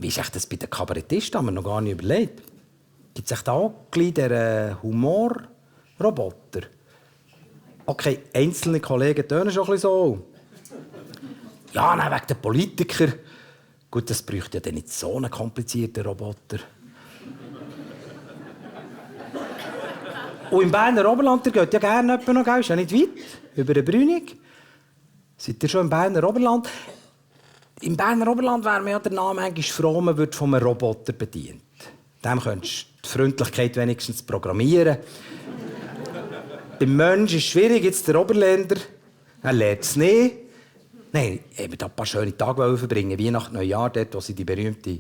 Wie ist echt das bei den Kabarettisten? Haben wir noch gar nicht überlegt. Gibt es echt auch den Humorroboter? Okay, einzelne Kollegen tönen schon ein bisschen so. Ja, nein, wegen der Politiker. Gut, das bräuchte ja dann nicht so einen komplizierten Roboter. Und im Berner Oberland, der geht ja gerne jemand noch, ist ja nicht weit, über den Brünig. Seid ihr schon im Berner Oberland? Im Berner Oberland wäre mir ja der Name eigentlich froh, man wird von einem Roboter bedient. Dem könntest du die Freundlichkeit wenigstens programmieren. Beim Menschen ist es schwierig, jetzt der Oberländer, er lernt es nicht. Nein, ich wollte ein paar schöne Tage verbringen, Weihnachten, Neujahr, dort, wo sie die berühmte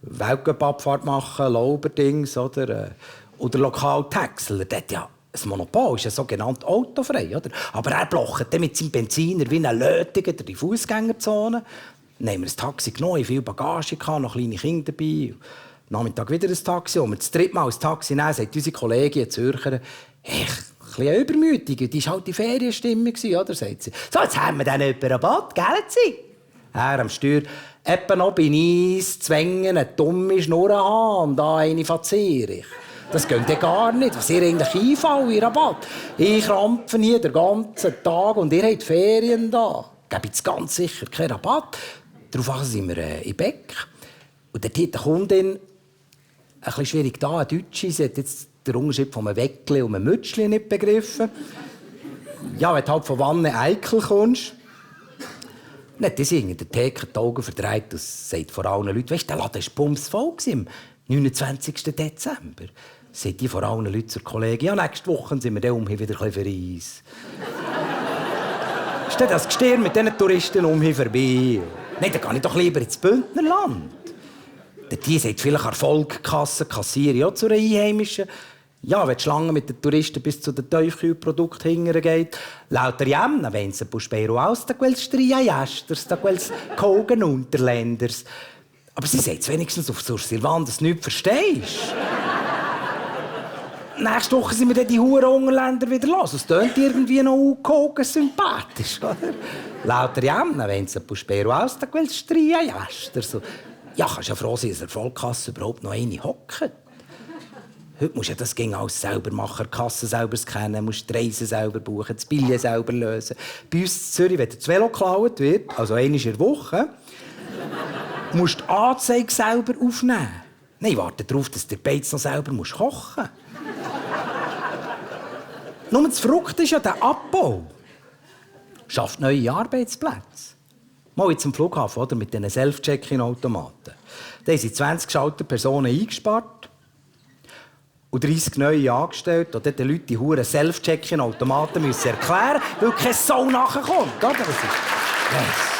Weltcup-Abfahrt machen, Lauberdings, oder lokal Texeler, der hat ja ein Monopol, ist ja sogenannt autofrei, oder? Aber er blockt dann mit seinem Benziner wie ein Lötiger die Fußgängerzone. Dann haben wir ein Taxi genommen, viel Bagage, noch kleine Kinder dabei. Am Nachmittag wieder ein Taxi. Und wir das dritte Mal ein Taxi nehmen, sagt unsere Kollegin, die Zürcher, ein bisschen übermütig, die war halt die Ferienstimmung, oder? Sagt sie. So, jetzt haben wir dann jemanden Rabatt, gell? Er am Steuer. Etwa noch bei Eis, zwängen, eine dumme Schnur haben und da eine von Zürich. Das geht ja gar nicht. Was ihr eigentlich einfällt, ihr Rabatt. Ich krampfe hier den ganzen Tag und ihr habt Ferien da. Gebt jetzt ganz sicher keinen Rabatt. Daraufhin sind wir in Beck. Und dort hat die Kundin, ein bisschen schwierig da, eine Deutsche, sie hat jetzt den Unterschied von einem Weckli und einem Mützli nicht begriffen. Ja, wenn du halt von Wanne Eichel kommst. Dann hat sie in der Theke die Augen verdreht und sagt vor allen Leuten, weisst, der Laden war bumsvoll am 29. Dezember. Sagt die vor allen Leuten zur Kollegin, ja, nächste Woche sind wir dann wieder ein bisschen für Eis. Ist das Gestirn mit diesen Touristen vorbei? Nein, dann gehe ich doch lieber ins Bündnerland. Die sagt vielleicht Erfolgkasse, kassiere ja zu einer Einheimischen. Ja, wenn die Schlange mit den Touristen bis zu den Tiefkühlprodukten hintergeht, lauter Jämna, wenn sie Buspero aus, da quels Stria Jästers, da quels Kogen Unterländers. Aber sie sagt wenigstens auf so Silvan, dass du nichts verstehst. Nächste Woche sind wir dann die Huren-Unterländer wieder los. Es tönt irgendwie noch Kogen sympathisch, oder? Lauter Jämna, wenn sie Buspero aus, da quels Stria Jästers. Ja, kannst ja froh sein, dass der Vollkasse überhaupt noch eine hockt. Heute musst du ja das alles selber machen, die Kasse selber scannen, musst die Reise selber buchen, das Billett selber lösen. Bei uns in Zürich, wenn das Velo geklaut wird, also einmal in der Woche, musst du die Anzeige selber aufnehmen. Nein, warte darauf, dass du die Beiz noch selber kochen musst. Nur das Verrückte ist ja der Abbau. Schafft neue Arbeitsplätze. Mal jetzt am Flughafen, oder? Mit diesen Self-Check-In-Automaten. Da haben sie 20 Schalterpersonen eingespart und 30 neue angestellt, die den Leuten die Huren Self-Check-In-Automaten erklären müssen, weil keine Sau nachkommt. Oder? Das ist...